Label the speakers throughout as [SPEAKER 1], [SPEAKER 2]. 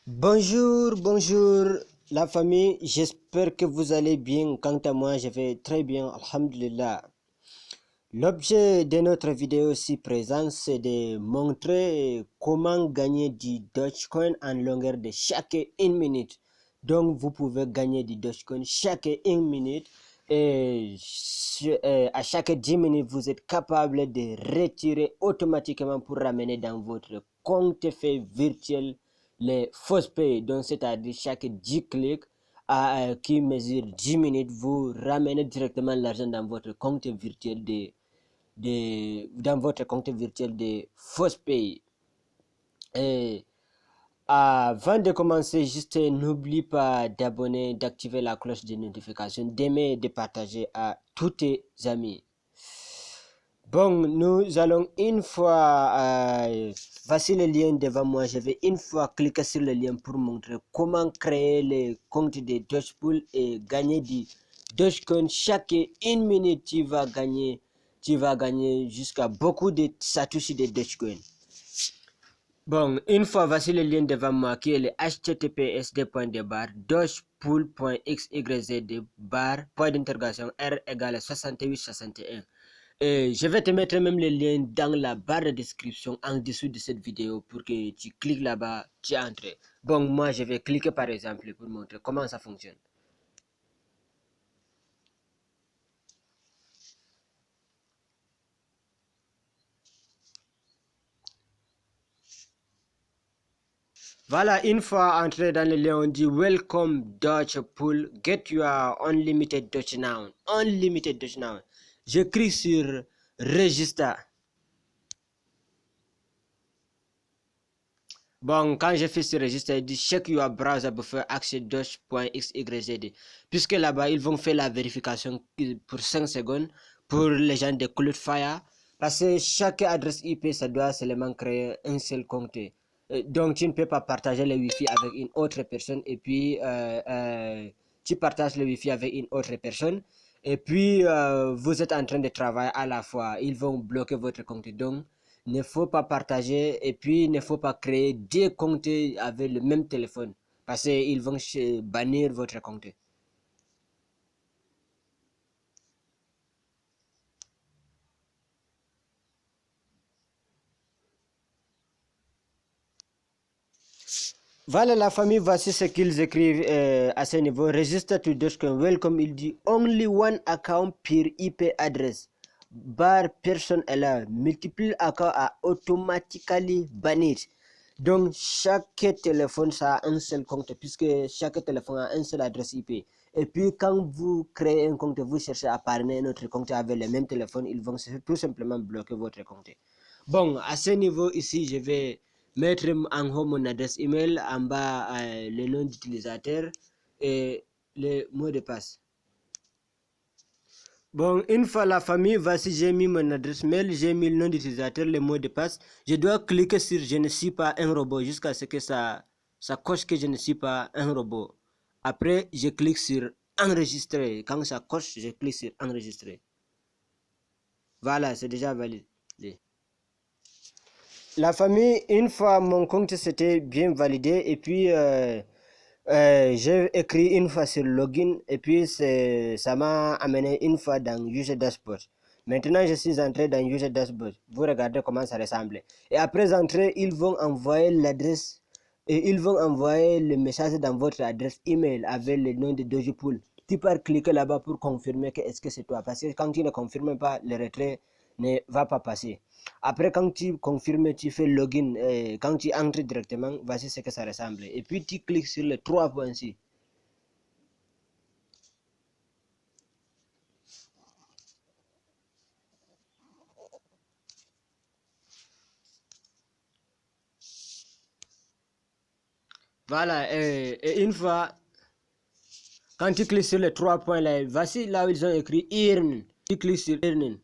[SPEAKER 1] Bonjour la famille, j'espère que vous allez bien. Quant à moi, je vais très bien, alhamdulillah. L'objet de notre vidéo ci présente, c'est de montrer comment gagner du Dogecoin en longueur de chaque 1 minute. Donc, vous pouvez gagner du Dogecoin chaque 1 minute et à chaque 10 minutes, vous êtes capable de retirer automatiquement pour ramener dans votre compte fait virtuel les fausses payes. Donc, c'est-à-dire chaque 10 clics qui mesure 10 minutes, vous ramenez directement l'argent dans votre compte virtuel dans votre compte virtuel de FaucePay. Et avant de commencer, juste n'oublie pas d'abonner, d'activer la cloche de notification, d'aimer et de partager à tous tes amis. Bon, nous allons une fois, voici le lien devant moi, je vais une fois cliquer sur le lien pour montrer comment créer le compte de Dogepool et gagner du Dogecoin. Chaque 1 minute, tu vas gagner jusqu'à beaucoup de satoshi de Dogecoin. Bon, une fois, voici le lien devant moi qui est le https://dogepool.xyz r égale 6861. Je vais te mettre même le lien dans la barre de description en dessous de cette vidéo pour que tu cliques là-bas, tu entres. Bon, moi je vais cliquer par exemple pour montrer comment ça fonctionne. Voilà, une fois entré dans le lien, on dit Welcome Dogepool, get your unlimited Doge now. Unlimited Doge now. Je clique sur Register. Bon, quand j'ai fait ce registre, il dit check your browser before access doge.xyz. Puisque là-bas, ils vont faire la vérification pour 5 secondes pour les gens de Cloudflare. Parce que chaque adresse IP, ça doit seulement créer un seul compte. Donc, tu ne peux pas partager le Wi-Fi avec une autre personne. Et puis, tu partages le Wi-Fi avec une autre personne. Et puis, vous êtes en train de travailler à la fois. Ils vont bloquer votre compte. Donc, il ne faut pas partager et puis il ne faut pas créer deux comptes avec le même téléphone parce qu'ils vont bannir votre compte. Voilà la famille, voici ce qu'ils écrivent à ce niveau. Register to Dogecoin. Welcome, il dit only one account per IP address. Bar person allowed. Multiple accounts are automatically banned. Donc chaque téléphone ça a un seul compte puisque chaque téléphone a une seule adresse IP. Et puis quand vous créez un compte, vous cherchez à parrainer un autre compte avec le même téléphone, ils vont tout simplement bloquer votre compte. Bon, à ce niveau ici, je vais mettre en haut mon adresse email, en bas le nom d'utilisateur et le mot de passe. Bon, une fois la famille, voici j'ai mis mon adresse mail, j'ai mis le nom d'utilisateur, le mot de passe. Je dois cliquer sur je ne suis pas un robot jusqu'à ce que ça coche que je ne suis pas un robot. Après, je clique sur enregistrer. Quand ça coche, je clique sur enregistrer. Voilà, c'est déjà validé. La famille, une fois mon compte s'était bien validé et puis j'ai écrit une fois sur login et puis ça m'a amené une fois dans User Dashboard. Maintenant, je suis entré dans User Dashboard. Vous regardez comment ça ressemble. Et après entrer, ils vont envoyer l'adresse et ils vont envoyer le message dans votre adresse email avec le nom de Dogepool. Tu peux cliquer là-bas pour confirmer que est-ce que c'est toi. Parce que quand tu ne confirmes pas, le retrait ne va pas passer. Après, quand tu confirmes, tu fais login. Quand tu entres directement, voici ce que ça ressemble. Et puis, tu cliques sur les 3 points-ci. Voilà. Et une fois, quand tu cliques sur les 3 points là, voici là où ils ont écrit Earn. Tu cliques sur Earn.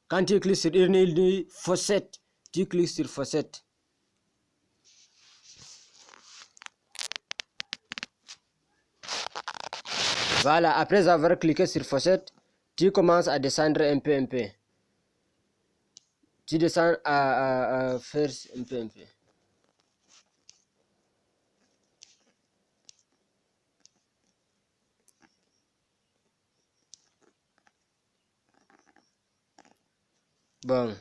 [SPEAKER 1] Quand tu cliques sur Earn, il dit Faucet. Tu cliques sur Faucet. Voilà, après avoir cliqué sur Faucet, tu commences à descendre un peu. Tu descends à faire un peu. Bon.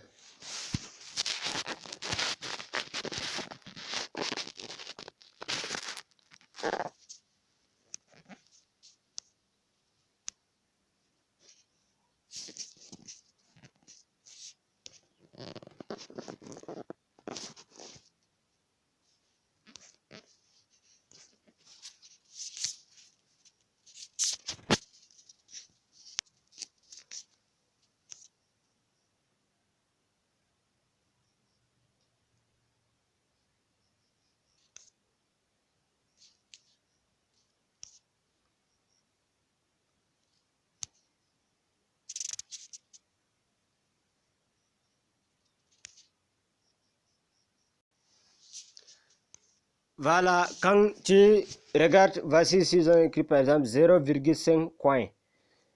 [SPEAKER 1] Voilà, quand tu regardes, voici ici ils ont écrit par exemple 0,5 coins.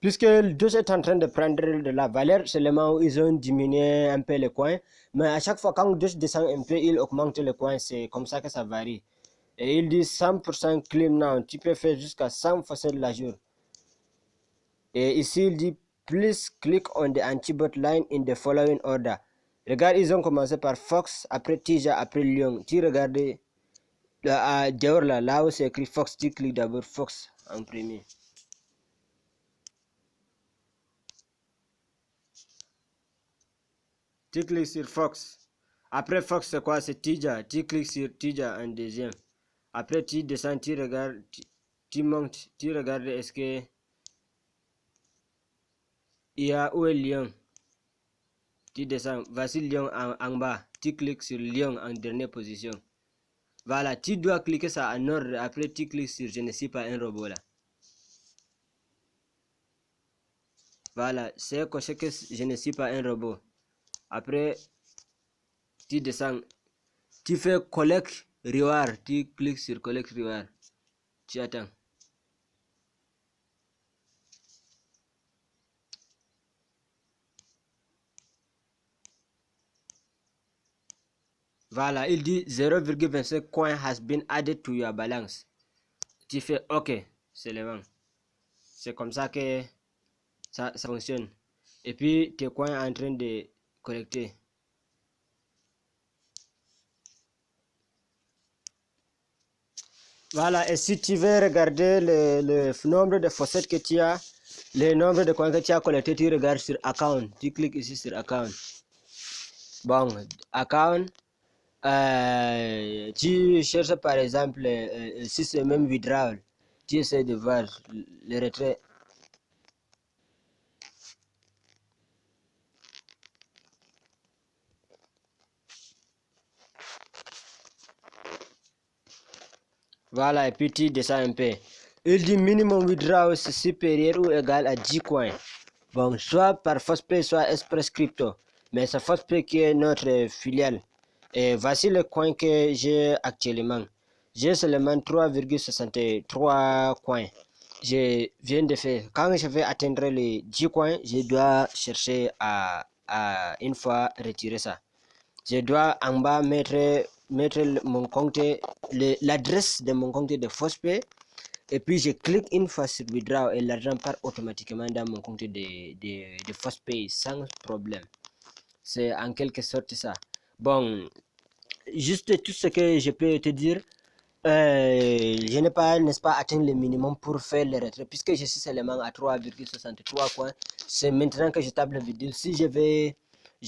[SPEAKER 1] Puisque le dos est en train de prendre de la valeur, seulement où ils ont diminué un peu les coins. Mais à chaque fois, quand le dos descend un peu, il augmente les coins. C'est comme ça que ça varie. Et il dit 100% clean now. Tu peux faire jusqu'à 100 facettes de la jour. Et ici, il dit please click on the anti-bot line in the following order. Regarde, ils ont commencé par Fox, après Tija, après Lyon. Tu regardes dehors là où c'est écrit Fox, tu cliques d'abord Fox en premier. Tu cliques sur Fox. Après Fox, c'est quoi? C'est Tija. Tu cliques sur Tija en deuxième. Après, tu descends, tu regardes, tu montes, tu regardes est-ce que il y a où est Lyon. Tu descends, voici Lyon en bas. Tu cliques sur Lyon en dernière position. Voilà, tu dois cliquer ça en ordre. Après, tu cliques sur je ne suis pas un robot là. Voilà, c'est coché que je ne suis pas un robot. Après, tu descends. Tu fais collect reward. Tu cliques sur collect reward. Tu attends. Voilà, il dit 0,25 coin has been added to your balance. Tu fais OK seulement. C'est comme ça que ça fonctionne. Et puis, tes coins en train de collecter. Voilà, et si tu veux regarder le nombre de facettes que tu as, le nombre de coins que tu as collecté, tu regardes sur Account. Tu cliques ici sur Account. Bon, Account, tu cherches par exemple, si c'est même withdrawal, tu essaies de voir le retrait. Voilà, et puis tu descends un peu. Il dit minimum withdrawal supérieur ou égal à 10 coins. Bon, soit par FastPay, soit Express Crypto. Mais c'est FastPay qui est notre filiale. Et voici le coin que j'ai actuellement. J'ai seulement 3,63 coins. Je viens de faire. Quand je vais atteindre les 10 coins, je dois chercher à une fois retirer ça. Je dois en bas mettre mon compte, l'adresse de mon compte de FastPay. Et puis je clique une fois sur withdraw et l'argent part automatiquement dans mon compte de FastPay sans problème. C'est en quelque sorte ça. Bon, juste tout ce que je peux te dire, je n'ai pas, n'est-ce pas, atteint le minimum pour faire le retrait puisque je suis seulement à 3,63 coins. C'est maintenant que je tape la vidéo. Si je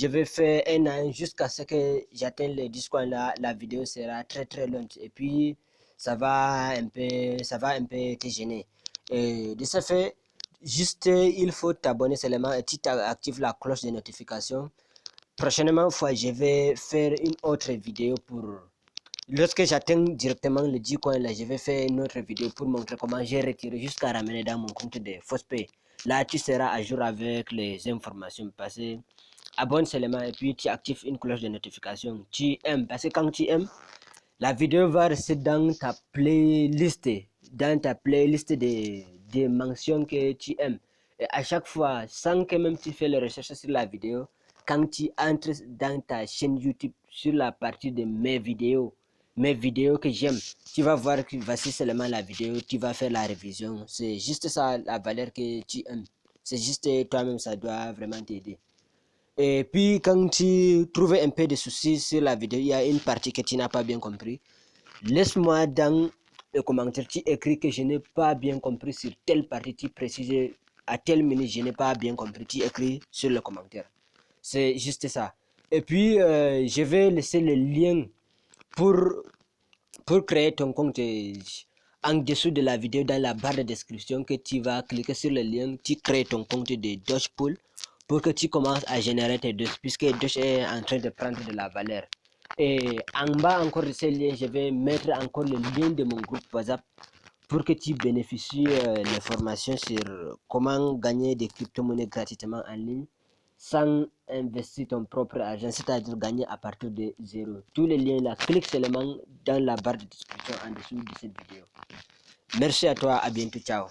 [SPEAKER 1] vais faire un an jusqu'à ce que j'atteigne les 10 coins là, la vidéo sera très longue et puis ça va un peu te gêner. Et de ce fait, juste il faut t'abonner seulement et tu actives la cloche de notification. Prochainement, je vais faire une autre vidéo pour... Lorsque j'atteins directement le 10 coins là, je vais faire une autre vidéo pour montrer comment j'ai retiré jusqu'à ramener dans mon compte de FastPay. Là, tu seras à jour avec les informations passées. Abonne seulement et puis tu actives une cloche de notification. Tu aimes, parce que quand tu aimes, la vidéo va rester dans ta playlist, des mentions que tu aimes. Et à chaque fois, sans que même tu fais les recherches sur la vidéo, quand tu entres dans ta chaîne YouTube sur la partie de mes vidéos que j'aime, tu vas voir que voici seulement la vidéo, tu vas faire la révision. C'est juste ça la valeur que tu aimes. C'est juste toi-même, ça doit vraiment t'aider. Et puis quand tu trouves un peu de soucis sur la vidéo, il y a une partie que tu n'as pas bien compris, laisse-moi dans le commentaire, tu écris que je n'ai pas bien compris sur telle partie, tu précises à telle minute je n'ai pas bien compris, tu écris sur le commentaire. C'est juste ça. Et puis je vais laisser le lien pour créer ton compte en dessous de la vidéo dans la barre de description, que tu vas cliquer sur le lien, tu crées ton compte de Dogepool pour que tu commences à générer tes Doge, puisque Doge est en train de prendre de la valeur. Et en bas encore de ce lien, je vais mettre encore le lien de mon groupe WhatsApp pour que tu bénéficies des formations sur comment gagner des crypto-monnaies gratuitement en ligne sans investir ton propre argent, c'est-à-dire gagner à partir de zéro. Tous les liens là, clique seulement dans la barre de description en dessous de cette vidéo. Merci à toi, à bientôt, ciao.